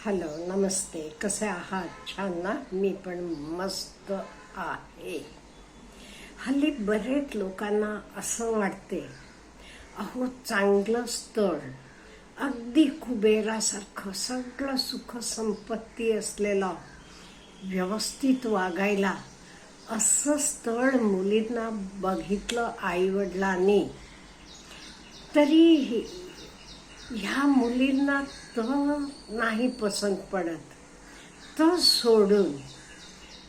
Hello, नमस्ते. कसे आहात? छान ना? मी पण मस्त आहे. हल्ली बरेच लोकांना असं वाटते, अहो चांगलं स्थळ, अगदी कुबेरासारखं सगळं सुख संपत्ती असलेलं, व्यवस्थित वागायला असं स्थळ मुलींना बघितलं आईवडिलांनी तरी ह्या मुलींना तर नाही पसंत पडत. तर सोडून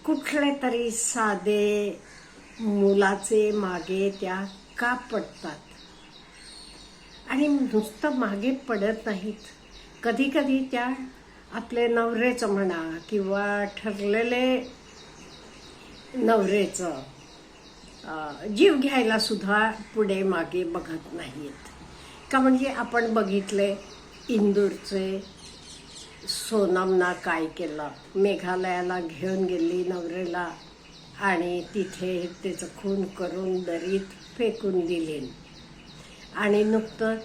कुठले तरी साधे मुलाचे मागे त्या का पडतात? आणि नुसतं मागे पडत नाहीत, कधी कधी त्या आपले नवरेचं म्हणा किंवा ठरलेले नवरेचं जीव घ्यायला सुद्धा पुढे मागे बघत नाहीत का? म्हणजे आपण बघितले इंदूरचे सोनमना काय केलं, मेघालयाला घेऊन गेली नवरेला आणि तिथे त्याचं खून करून दरीत फेकून दिले. आणि नुकतं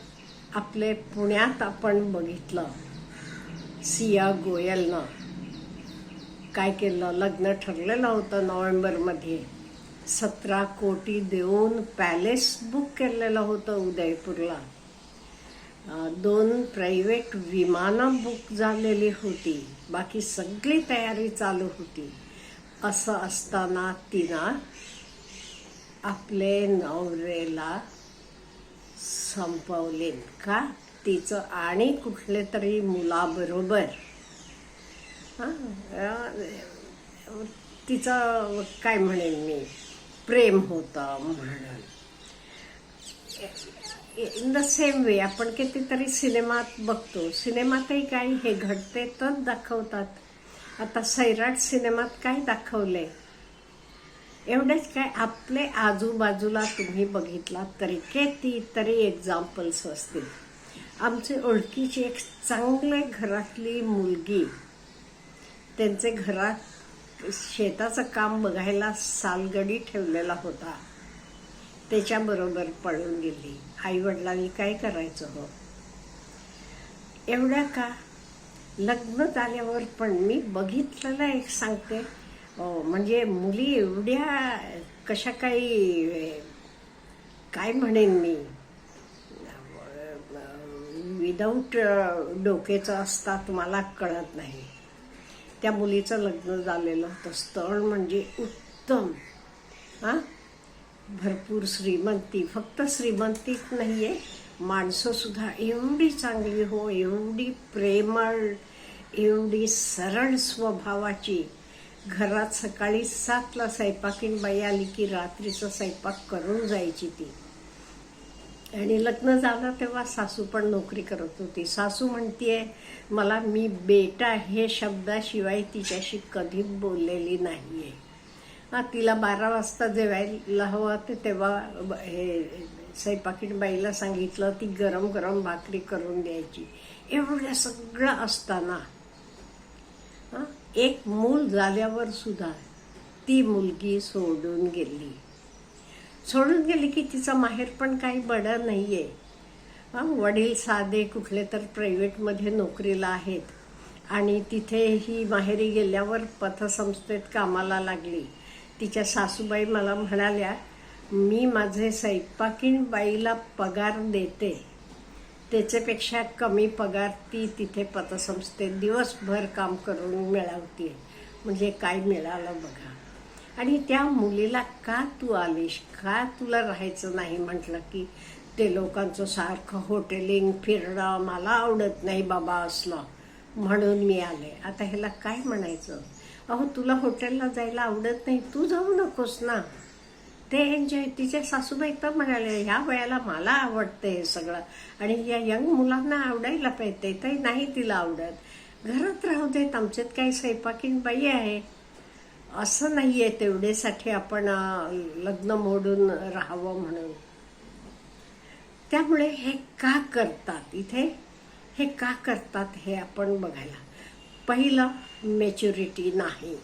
आपले पुण्यात आपण बघितलं सिया गोयलनं काय केलं. लग्न ठरलेलं होतं नोव्हेंबरमध्ये, 17 कोटी देऊन पॅलेस बुक केलेलं होतं उदयपूरला, 2 प्रायव्हेट विमानं बुक झालेली होती, बाकी सगळी तयारी चालू होती. असं असताना तिनं आपले नवरेला संपवले का? तिचं आणि कुठले तरी मुलाबरोबर तिचं काय म्हणेन मी, प्रेम होतं म्हणून. इन द सेम वे आपण कितीतरी सिनेमात बघतो, सिनेमातही काही हे घडते तर दाखवतात. आता सैराट सिनेमात काय दाखवले, एवढेच काय, आपले आजूबाजूला तुम्ही बघितला तरी कितीतरी एक्झाम्पल्स असतील. आमचे ओळखीची एक चांगले घरातली मुलगी, त्यांचे घरात शेताचं काम बघायला सालगडी ठेवलेला होता, त्याच्याबरोबर पळून गेली. आईवडिलांनी काय करायचं हो? एवढ्या का? लग्न झाल्यावर पण मी बघितलेलं एक सांगते, म्हणजे मुली एवढ्या कशा काही, काय म्हणेन मी, विदाऊट डोकेचं असतात, मला कळत नाही. त्या मुलीचं लग्न झालेलं होतं, स्थळ म्हणजे उत्तम, भरपूर श्रीमंती, फक्त श्रीमंतीच नाहीये, माणसं सुद्धा एवढी चांगली हो, एवढी प्रेमळ, एवढी सरळ स्वभावाची. घरात सकाळी 7ला स्वयंपाकीण बाई आली की रात्रीचा स्वयंपाक करून जायची ती. आणि लग्न झालं तेव्हा सासू पण नोकरी करत होती. सासू म्हणतीये मला, मी बेटा हे शब्दाशिवाय तिच्याशी कधी बोललेली नाहीये. तिला 12 वाजता जेवायला हवं ते तेव्हा हे स्वयंपाकीण बाईला सांगितलं, ती गरम गरम भाकरी करून द्यायची. एवढं सगळं असताना एक मूल झाल्यावर सुद्धा ती मुलगी सोडून गेली की तिचा माहेर पण काही बडं नाहीये. वडील साधे कुठले तर प्रायव्हेटमध्ये नोकरीला आहेत आणि तिथे ही माहेरी गेल्यावर पतसंस्थेत कामाला लागली. तिच्या सासूबाई मला म्हणाल्या, मी माझे स्वयंपाकीण बाईला पगार देते, त्याच्यापेक्षा कमी पगार ती तिथे पतसंस्थेत दिवसभर काम करून मिळवते. म्हणजे काय मिळालं बघा. आणि त्या मुलीला का तू आलीस, का तुला राहायचं नाही म्हटलं की, ते लोकांचं सारखं हॉटेलिंग फिरणं मला आवडत नाही बाबा असलं, म्हणून मी आले. आता ह्याला काय म्हणायचं? अहो तुला हॉटेलला जायला आवडत नाही, तू जाऊ नकोस ना, ते एन्जॉय. तिच्या सासूबाई तर म्हणाले, ह्या वयाला मला आवडतं हे सगळं आणि या यंग मुलांना आवडायला पाहिजे, ते नाही तिला आवडत, घरात राहू देत, आमच्यात काही स्वयंपाकीण बाई आहे. असं नाहीये तेवढेसाठी आपण लग्न मोडून राहावं म्हणून. त्यामुळे हे का करतात इथे, हे का करतात हे आपण बघायला. पहिलं, मॅच्युरिटी नाही,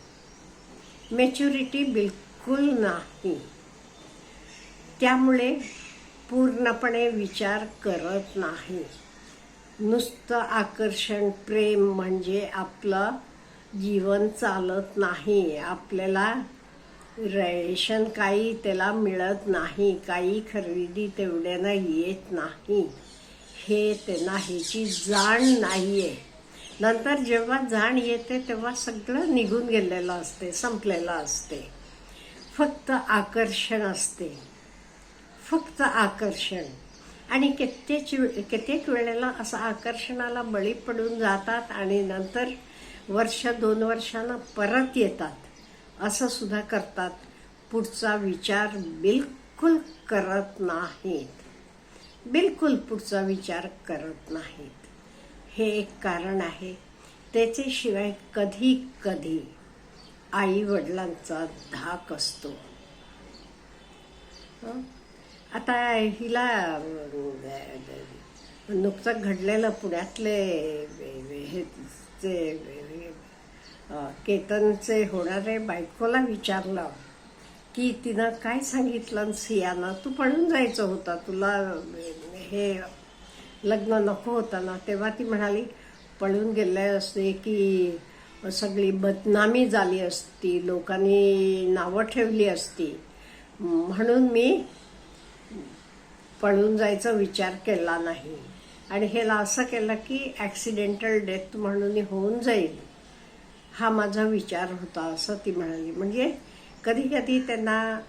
मॅच्युरिटी बिलकुल नाही. त्यामुळे पूर्णपणे विचार करत नाही. नुसतं आकर्षण प्रेम म्हणजे आपलं जीवन चालत नाही. आपल्याला रेशन काही त्याला मिळत नाही, काही खरेदी तेवढ्यानं येत नाही, हे त्यांना ह्याची जाण नाही आहे. नंतर जेव्हा जाण येते तेव्हा सगळं निघून गेलेलं असते, संपलेलं असते. फक्त आकर्षण असते, फक्त आकर्षण. आणि कित्येक वेळेला असं आकर्षणाला बळी पडून जातात आणि नंतर 1-2 वर्षांना परत येतात. असं सुद्धा करतात. पुढचा विचार बिलकुल करत नाहीत, बिलकुल पुढचा विचार करत नाहीत. हे एक कारण आहे. त्याच्याशिवाय कधी कधी आई वडिलांचा धाक असतो. आता हिला नुकतं घडलेलं पुण्यातले हे केतनचे होणारे बायकोला विचारलं की तिनं काय सांगितलं सियानं, तू पळून जायचं होता, तुला हे लग्न नको होतं ना. तेव्हा ती म्हणाली पळून गेले असते की सगळी बदनामी झाली असती, लोकांनी नावं ठेवली असती, म्हणून मी पळून जायचा विचार केला नाही आणि ह्याला असं केलं की ॲक्सिडेंटल डेथ म्हणून होऊन जाईल, हा माझा विचार होता, असं ती म्हणाली. म्हणजे कधी कधी त्यांना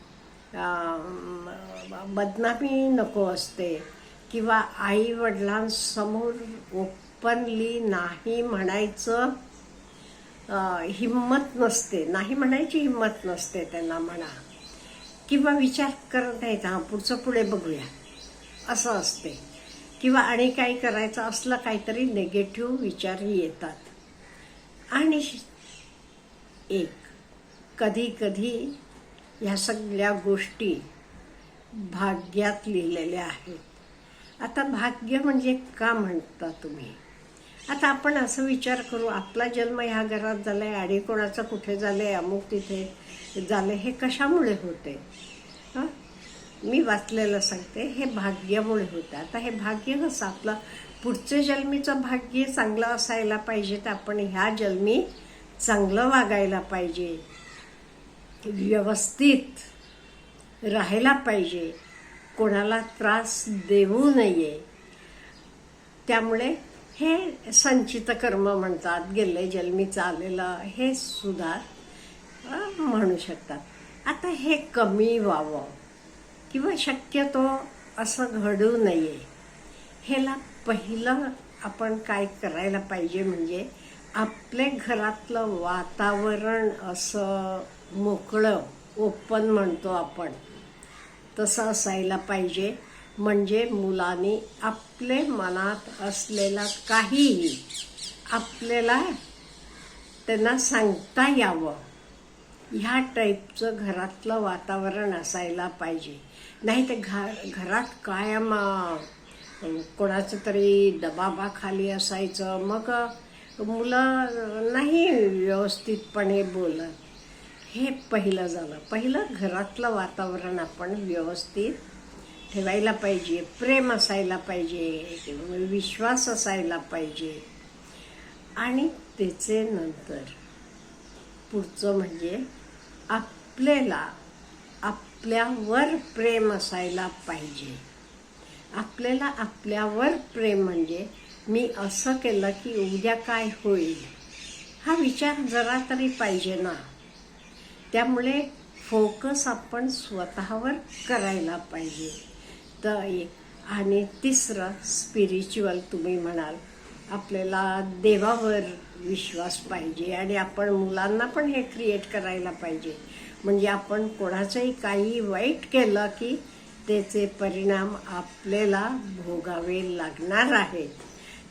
बदनामी नको असते किंवा आई वडिलांसमोर ओपनली नाही म्हणायचं हिम्मत नसते, नाही म्हणायची हिम्मत नसते त्यांना म्हणा, किंवा विचार करत नाहीत, हां पुढचं पुढे बघूया असं असते. किंवा आणि काही करायचं असलं काहीतरी नेगेटिव्ह विचार येतात. आणि कधी कधी ह्या सगळ्या गोष्टी भाग्यात लिहिलेल्या आहेत. आता भाग्य म्हणजे का म्हणता तुम्ही? आता आपण असं विचार करू, आपला जन्म ह्या घरात झालाय आणि कोणाचं कुठे झालंय, अमुक तिथे झाले, हे कशामुळे होते? मी वाचलेलं सांगते, हे भाग्यामुळे होतं. आता हे भाग्य कसं, आपलं पुढचे जन्मीचं भाग्य चांगलं असायला पाहिजे, तर आपण ह्या जन्मी चांगलं वागायला पाहिजे, व्यवस्थित राहायला पाहिजे, कोणाला त्रास देऊ नये. त्यामुळे हे संचित कर्म म्हणतात, गेले जन्मीचं आलेलं, हे सुद्धा म्हणू शकतात. आता हे कमी व्हावं किंवा शक्यतो असं घडू नये, ह्याला पहिलं आपण काय करायला पाहिजे म्हणजे आपल्या घरातलं वातावरण असं मोकळं, ओपन म्हणतो आपण, तसं असायला पाहिजे. म्हणजे मुलांनी आपले मनात असलेला काहीही आपल्याला त्यांना सांगता यावं, ह्या टाईपचं घरातलं वातावरण असायला पाहिजे. नाही तर घरात कायम कोणाचं तरी दबावाखाली असायचं, मग मुलं नाही व्यवस्थितपणे बोलत. हे पहिलं झालं. पहिलं घरातलं वातावरण आपण व्यवस्थित ठेवायला पाहिजे, प्रेम असायला पाहिजे, विश्वास असायला पाहिजे. आणि त्याचे नंतर पुढचं म्हणजे आपल्याला आपल्यावर प्रेम असायला पाहिजे. आपल्याला आपल्यावर प्रेम म्हणजे मी असं केलं की उद्या काय होईल, हा विचार जरा तरी पाहिजे ना. त्यामुळे फोकस आपण स्वतःवर करायला पाहिजे. तर आणि तिसरं स्पिरिच्युअल तुम्ही म्हणाल, आपल्याला देवावर विश्वास पाहिजे आणि आपण मुलांना पण हे क्रिएट करायला पाहिजे. म्हणजे आपण कोणाचंही काही वाईट केलं की त्याचे परिणाम आपल्याला भोगावे लागणार आहेत.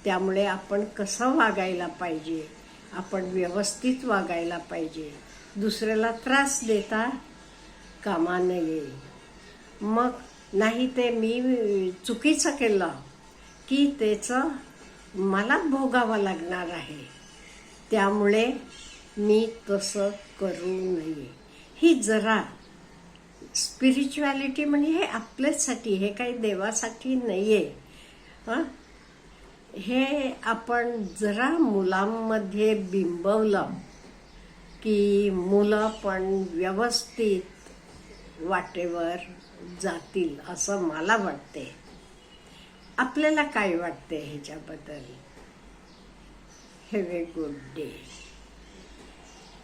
त्यामुळे आपण कसं वागायला पाहिजे, आपण व्यवस्थित वागायला पाहिजे, दुसऱ्याला त्रास देता कामा नये. मग नाही ते मी चुकीचं केलं की त्याचं मला भोगावं लागणार आहे, त्यामुळे मी तसं करू नये. ही जरा स्पिरिच्युअलिटी म्हणजे हे आपल्यासाठी, हे काही देवासाठी नाही आहे. हे आपण जरा मुलांमध्ये बिंबवलं की मुलं पण व्यवस्थित वाटेवर जातील असं मला वाटते. आपल्याला काय वाटते ह्याच्याबद्दल? Have a good day.